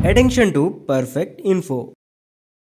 Attention to perfect info.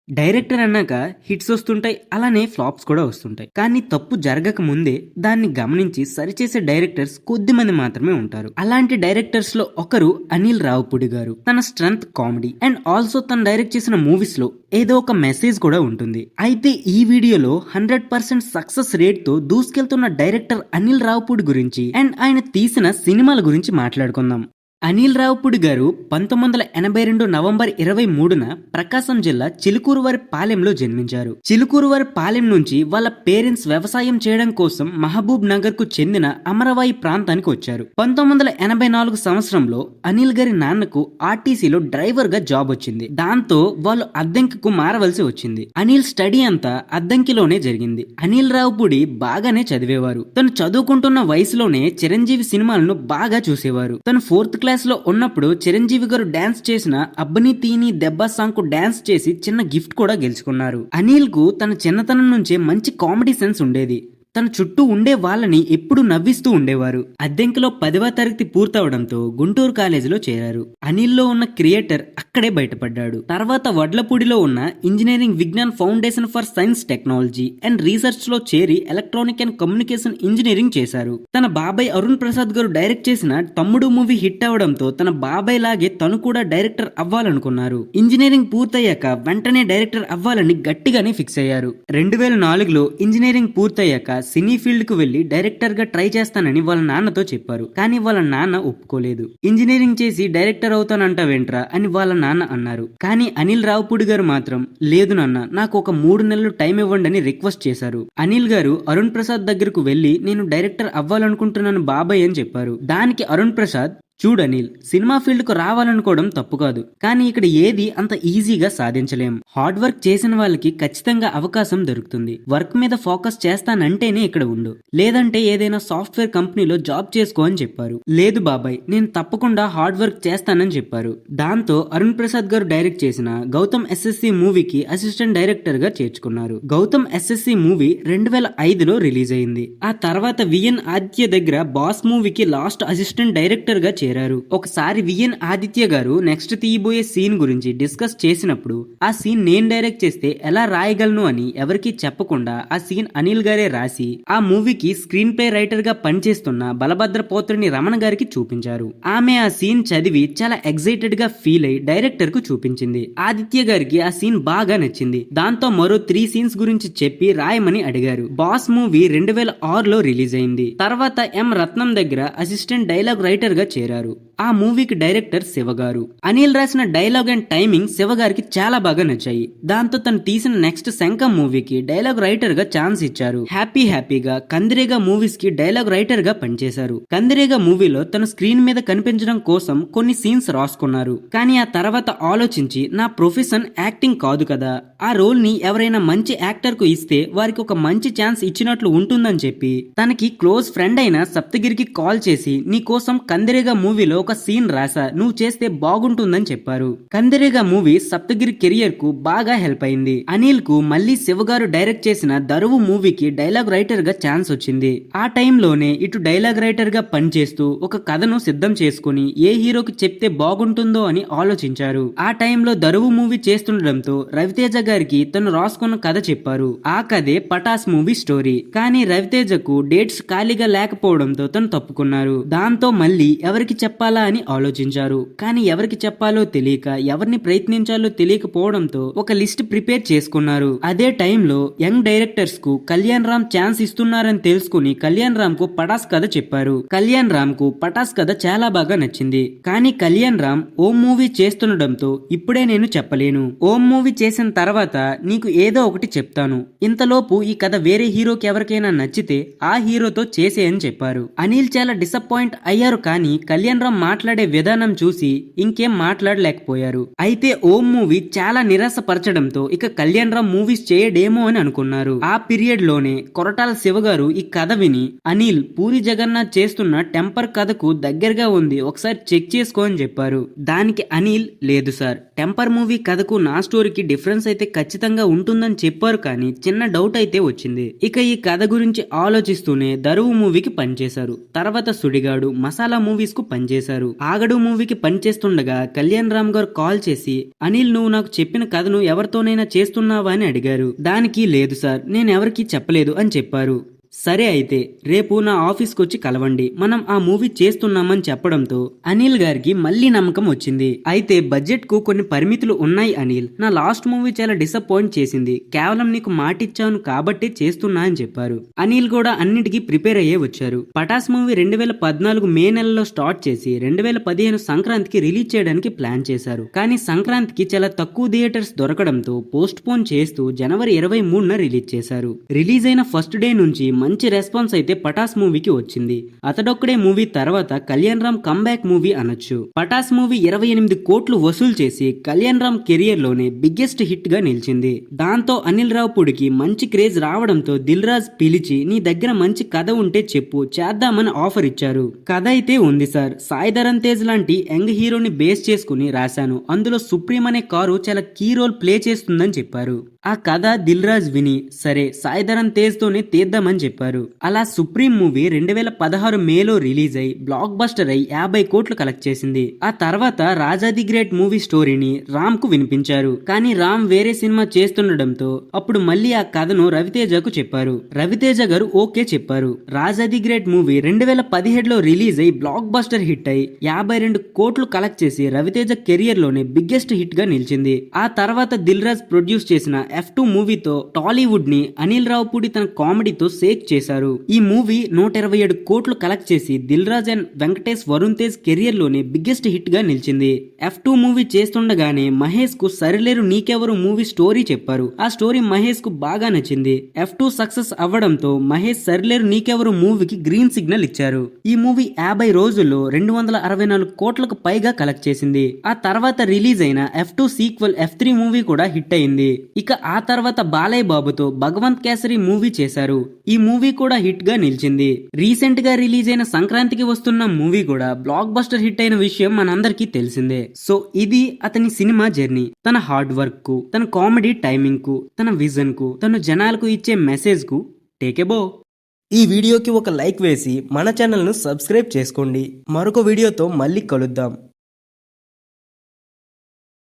Director అన్నాక hits వస్తుంటాయి, అలానే ఫ్లాప్స్ కూడా వస్తుంటాయి. కానీ తప్పు జరగక ముందే దాన్ని గమనించి సరిచేసే డైరెక్టర్స్ కొద్ది మంది మాత్రమే ఉంటారు. అలాంటి డైరెక్టర్స్ లో ఒకరు అనిల్ రావుపూడి గారు. తన స్ట్రెంగ్త్ కామెడీ అండ్ ఆల్సో తను డైరెక్ట్ చేసిన మూవీస్ లో ఏదో ఒక మెసేజ్ కూడా ఉంటుంది. అయితే ఈ వీడియోలో 100% సక్సెస్ రేట్ తో దూసుకెళ్తున్న డైరెక్టర్ అనిల్ రావుపూడి గురించి అండ్ ఆయన తీసిన సినిమాల గురించి మాట్లాడుకుందాం. అనిల్ రావుపూడి గారు 1982 నవంబర్ 23న ప్రకాశం జిల్లా చిలుకూరువారి పాలెంలో జన్మించారు. చిలుకూరువారి పాలెం నుంచి వాళ్ళ పేరెంట్స్ వ్యవసాయం చేయడం కోసం మహబూబ్ నగర్ కు చెందిన అమరవాయి ప్రాంతానికి వచ్చారు. 1984 సంవత్సరంలో అనిల్ గారి నాన్నకు ఆర్టీసీలో డ్రైవర్ గా జాబ్ వచ్చింది. దాంతో వాళ్ళు అద్దెంకికు మారవలసి వచ్చింది. అనిల్ స్టడీ అంతా అద్దంకిలోనే జరిగింది. అనిల్ రావుపూడి బాగానే చదివేవారు. తను చదువుకుంటున్న వయసులోనే చిరంజీవి సినిమాలను బాగా చూసేవారు. తను 4th క్లాస్ లో ఉన్నప్పుడు చిరంజీవి గారు డాన్స్ చేసిన అబ్బని తీని దెబ్బ సాంగ్ కు డాన్స్ చేసి చిన్న గిఫ్ట్ కూడా గెలుచుకున్నారు. అనిల్ కు తన చిన్నతనం నుంచే మంచి కామెడీ సెన్స్ ఉండేది. తన చుట్టూ ఉండే వాళ్ళని ఎప్పుడు నవ్విస్తూ ఉండేవారు. అద్దెంకిలో 10వ తరగతి పూర్తవడంతో గుంటూరు కాలేజీలో చేరారు. అనిల్లో ఉన్న క్రియేటర్ అక్కడే బయటపడ్డాడు. తర్వాత వడ్లపూడిలో ఉన్న engineering Vignan foundation for science technology and research లో చేరి ఎలక్ట్రానిక్ అండ్ కమ్యూనికేషన్ ఇంజనీరింగ్ చేశారు. తన బాబాయ్ అరుణ్ ప్రసాద్ గారు డైరెక్ట్ చేసిన తమ్ముడు మూవీ హిట్ అవడంతో తన బాబాయ్ లాగే తను కూడా డైరెక్టర్ అవ్వాలనుకున్నారు. ఇంజనీరింగ్ పూర్తయ్యాక వెంటనే డైరెక్టర్ అవ్వాలని గట్టిగానే ఫిక్స్ అయ్యారు. 2004లో ఇంజనీరింగ్ పూర్తయ్యాక సినీ ఫీల్డ్ కు వెళ్లి డైరెక్టర్ గా ట్రై చేస్తానని వాళ్ళ నాన్నతో చెప్పారు. కానీ వాళ్ళ నాన్న ఒప్పుకోలేదు. ఇంజనీరింగ్ చేసి డైరెక్టర్ అవుతానంటావేంట్రా అని వాళ్ళ నాన్న అన్నారు. కానీ అనిల్ రావుపూడి గారు మాత్రం లేదు నాన్న, నాకు ఒక 3 నెలలు టైం ఇవ్వండి అని రిక్వెస్ట్ చేశారు. అనిల్ గారు అరుణ్ ప్రసాద్ దగ్గరకు వెళ్లి నేను డైరెక్టర్ అవ్వాలనుకుంటున్నాను బాబాయ్ అని చెప్పారు. దానికి అరుణ్ ప్రసాద్, చూడు అనిల్, సినిమా ఫీల్డ్ కు రావాలనుకోవడం తప్పు కాదు, కానీ ఇక్కడ ఏది అంత ఈజీగా సాధించలేం. హార్డ్ వర్క్ చేసిన వాళ్ళకి ఖచ్చితంగా అవకాశం దొరుకుతుంది. వర్క్ మీద ఫోకస్ చేస్తానంటేనే ఇక్కడ ఉండు, లేదంటే ఏదైనా సాఫ్ట్వేర్ కంపెనీలో జాబ్ చేసుకో అని చెప్పారు. లేదు బాబాయ్, నేను తప్పకుండా హార్డ్ వర్క్ చేస్తానని చెప్పారు. దాంతో అరుణ్ ప్రసాద్ గారు డైరెక్ట్ చేసిన గౌతమ్ ఎస్ఎస్సి మూవీకి అసిస్టెంట్ డైరెక్టర్ గా చేర్చుకున్నారు. గౌతమ్ ఎస్ఎస్సి మూవీ 2005లో రిలీజ్ అయింది. ఆ తర్వాత విఎన్ ఆదిత్య దగ్గర బాస్ మూవీకి లాస్ట్ అసిస్టెంట్ డైరెక్టర్ గా చేరారు. ఒకసారి విఎన్ ఆదిత్య గారు నెక్స్ట్ తీయబోయే సీన్ గురించి డిస్కస్ చేసినప్పుడు ఆ సీన్ నేను డైరెక్ట్ చేస్తే ఎలా రాయగలను అని ఎవరికి చెప్పకుండా ఆ సీన్ అనిల్ గారే రాసి ఆ మూవీకి స్క్రీన్ ప్లే రైటర్ గా పనిచేస్తున్న బలభద్ర పోత్రుని రమణ గారికి చూపించారు. ఆమె ఆ సీన్ చదివి చాలా ఎక్సైటెడ్ గా ఫీల్ అయి డైరెక్టర్ కు చూపించింది. ఆదిత్య గారికి ఆ సీన్ బాగా నచ్చింది. దాంతో మరో 3 సీన్స్ గురించి చెప్పి రాయమని అడిగారు. బాస్ మూవీ 2006లో రిలీజ్ అయింది. తర్వాత ఎం రత్నం దగ్గర అసిస్టెంట్ డైలాగ్ రైటర్ గా చేరారు. ఆ మూవీకి డైరెక్టర్ శివ గారు. అనిల్ రాసిన డైలాగ్ అండ్ టైమింగ్ శివ గారికి చాలా బాగా నచ్చాయి. దాంతో తను తీసిన నెక్స్ట్ శంఖం మూవీకి డైలాగ్ రైటర్ గా ఛాన్స్ ఇచ్చారు. హ్యాపీగా కందిరేగా మూవీస్ కి డైలాగ్ రైటర్ గా పనిచేశారు. కందిరేగా మూవీలో తన స్క్రీన్ మీద కనిపించడం కోసం కొన్ని సీన్స్ రాసుకున్నారు. కానీ ఆ తర్వాత ఆలోచించి నా ప్రొఫెషన్ యాక్టింగ్ కాదు కదా, ఆ రోల్ ని ఎవరైనా మంచి యాక్టర్ కు ఇస్తే వారికి ఒక మంచి ఛాన్స్ ఇచ్చినట్లు ఉంటుందని చెప్పి తనకి క్లోజ్ ఫ్రెండ్ అయిన సప్తగిరికి కాల్ చేసి నీ కోసం కందిరేగా మూవీలో ఒక సీన్ రాసా, నువ్వు చేస్తే బాగుంటుందని చెప్పారు. కందిరేగా మూవీ సప్తగిరి కెరియర్ కు బాగా హెల్ప్ అయింది. అనిల్ కు మళ్ళీ శివ గారు డైరెక్ట్ చేసిన దరువు మూవీకి డైలాగ్ రైటర్ గా ఛాన్స్ వచ్చింది. ఆ టైంలోనే ఇటు డైలాగ్ రైటర్ గా పనిచేస్తూ ఒక కథను సిద్ధం చేసుకుని ఏ హీరోకి చెప్తే బాగుంటుందో అని ఆలోచించారు. ఆ టైంలో దరువు మూవీ చేస్తుండడంతో రవితేజ గారికి తను రాసుకున్న కథ చెప్పారు. ఆ కథే పటాస్ మూవీ స్టోరీ. కానీ రవితేజకు డేట్స్ ఖాళీగా లేకపోవడంతో తను తప్పుకున్నారు. దాంతో మళ్ళీ ఎవరికి చెప్పాలా అని ఆలోచించారు. కానీ ఎవరికి చెప్పాలో తెలియక ఎవరిని ప్రయత్నించాలో తెలియకపోవడంతో ఒక లిస్ట్ ప్రిపేర్ చేసుకున్నారు. అదే టైంలో యంగ్ డైరెక్టర్స్ కు కళ్యాణ్ రామ్ ఛాన్స్ ఇస్తున్నారని తెలుసుకుని కళ్యాణ్ రామ్ కు పటాస్ కథ చెప్పారు. కళ్యాణ్ రామ్ కు పటాస్ కథ చాలా బాగా నచ్చింది. కానీ కళ్యాణ్ రామ్ ఓం మూవీ చేస్తుండడంతో ఇప్పుడే నేను చెప్పలేను, ఓం మూవీ చేసిన తర్వాత నీకు ఏదో ఒకటి చెప్తాను, ఇంతలోపు ఈ కథ వేరే హీరోకి ఎవరికైనా నచ్చితే ఆ హీరోతో చేసే అని చెప్పారు. అనిల్ చాలా డిసప్పాయింట్ అయ్యారు. కానీ కళ్యాణ్ రామ్ మాట్లాడే విధానం చూసి ఇంకేం మాట్లాడలేకపోయారు. అయితే ఓం మూవీ చాలా నిరాశపరచడంతో ఇక కళ్యాణ్ రామ్ మూవీస్ చేయడేమో అని అనుకున్నారు. ఆ పీరియడ్ లోనే కొరటాల శివ గారు ఈ కథ విని అనిల్ పూరి జగన్నాథ్ చేస్తున్న టెంపర్ కథకు దగ్గరగా ఉంది, ఒకసారి చెక్ చేసుకో అని చెప్పారు. దానికి అనిల్ లేదు సార్, టెంపర్ మూవీ కథకు నా స్టోరీకి డిఫరెన్స్ అయితే ఖచ్చితంగా ఉంటుందని చెప్పారు. కానీ చిన్న డౌట్ అయితే వచ్చింది. ఇక ఈ కథ గురించి ఆలోచిస్తూనే దరువు మూవీకి పనిచేశారు. తర్వాత సుడిగాడు, మసాలా మూవీస్ కు పనిచేశారు. చేశారు. ఆగడు మూవీకి పనిచేస్తుండగా కళ్యాణ్ రామ్ గారు కాల్ చేసి, అనిల్ నువ్వు నాకు చెప్పిన కథను ఎవరితోనైనా చేస్తున్నావా అని అడిగారు. దానికి లేదు సార్, నేను ఎవరికీ చెప్పలేదు అని చెప్పారు. సరే అయితే రేపు నా ఆఫీస్కి వచ్చి కలవండి, మనం ఆ మూవీ చేస్తున్నామని చెప్పడంతో అనిల్ గారికి మళ్ళీ నమ్మకం వచ్చింది. అయితే బడ్జెట్ కు కొన్ని పరిమితులు ఉన్నాయి అనిల్, నా లాస్ట్ మూవీ చాలా డిసప్పాయింట్ చేసింది, కేవలం నీకు మాటిచ్చాను కాబట్టి చేస్తున్నా అని చెప్పారు. అనిల్ కూడా అన్నిటికీ ప్రిపేర్ అయ్యే వచ్చారు. పటాస్ మూవీ 2014 మే నెలలో స్టార్ట్ చేసి 2015 సంక్రాంతికి రిలీజ్ చేయడానికి ప్లాన్ చేశారు. కానీ సంక్రాంతికి చాలా తక్కువ థియేటర్స్ దొరకడంతో పోస్ట్ పోన్ చేస్తూ జనవరి 23న రిలీజ్ చేశారు. రిలీజ్ అయిన ఫస్ట్ డే నుంచి మంచి రెస్పాన్స్ అయితే పటాస్ మూవీకి వచ్చింది. అతడొక్కడే మూవీ తర్వాత కళ్యాణ్ రామ్ కంబ్యాక్ మూవీ అనొచ్చు. పటాస్ మూవీ 28 కోట్లు వసూలు చేసి కళ్యాణ్ రామ్ కెరియర్ లోనే బిగ్గెస్ట్ హిట్ గా నిలిచింది. దాంతో అనిల్ రావుపూడికి మంచి క్రేజ్ రావడంతో దిల్ రాజ్ పిలిచి నీ దగ్గర మంచి కథ ఉంటే చెప్పు, చేద్దామని ఆఫర్ ఇచ్చారు. కథ అయితే ఉంది సార్, సాయి ధరమ్ తేజ్ లాంటి యంగ్ హీరోని బేస్ చేసుకుని రాశాను, అందులో సుప్రీం అనే కారు చాలా కీ రోల్ ప్లే చేస్తుందని చెప్పారు. ఆ కథ దిల్ రాజ్ విని సరే సాయి ధరమ్ తేజ్ తోనే తీద్దామని చెప్పారు. అలా సుప్రీం మూవీ 2016 మేలో రిలీజ్ అయి బ్లాక్ బస్టర్ అయి 50 కోట్లు కలెక్ట్ చేసింది. ఆ తర్వాత రాజా ది గ్రేట్ మూవీ స్టోరీని రామ్ కు వినిపించారు. కానీ రామ్ వేరే సినిమా చేస్తుండడంతో అప్పుడు మళ్ళీ ఆ కథను రవితేజకు చెప్పారు. రవితేజ గారు ఓకే చెప్పారు. రాజా ది గ్రేట్ మూవీ 2017లో రిలీజ్ అయి బ్లాక్ బస్టర్ హిట్ అయి 52 కోట్లు కలెక్ట్ చేసి రవితేజ కెరియర్ లోనే బిగ్గెస్ట్ హిట్ గా నిలిచింది. ఆ తర్వాత దిల్ రాజ్ ప్రొడ్యూస్ చేసిన F2 మూవీతో టాలీవుడ్ ని అనిల్ రావుపూడి తన కామెడీతో షేక్ చేశారు. ఈ మూవీ 127 కోట్లు కలెక్ట్ చేసి దిల్ రాజ్ అండ్ వెంకటేష్ వరుణ్ తేజ్ కెరియర్ లోనే బిగ్గెస్ట్ హిట్ గా నిలిచింది. F2 మూవీ చేస్తుండగానే మహేష్ కు సరిలేరు నీకెవరు మూవీ స్టోరీ చెప్పారు. ఆ స్టోరీ మహేష్ కు బాగా నచ్చింది. F2 సక్సెస్ అవ్వడంతో మహేష్ సరిలేరు నీకెవరు మూవీకి గ్రీన్ సిగ్నల్ ఇచ్చారు. ఈ మూవీ 50 రోజుల్లో 264 కోట్లకు పైగా కలెక్ట్ చేసింది. ఆ తర్వాత రిలీజ్ అయిన F2 సీక్వెల్ F3 మూవీ కూడా హిట్ అయింది. ఇక ఆ తర్వాత బాలయ్య బాబుతో భగవంత్ కేసరి మూవీ చేశారు. ఈ మూవీ కూడా హిట్ గా నిలిచింది. రీసెంట్ గా రిలీజ్ అయిన సంక్రాంతికి వస్తున్న మూవీ కూడా బ్లాక్ బస్టర్ హిట్ అయిన విషయం మనందరికీ తెలిసిందే. సో ఇది అతని సినిమా జర్నీ. తన హార్డ్ వర్క్ కు, తన కామెడీ టైమింగ్ కు, తన విజన్ కు, తను జనాలకు ఇచ్చే మెసేజ్ కు టేక్ ఏ బో. ఈ వీడియోకి ఒక లైక్ వేసి మన ఛానల్ను సబ్స్క్రైబ్ చేసుకోండి. మరొక వీడియోతో మళ్ళీ కలుద్దాం.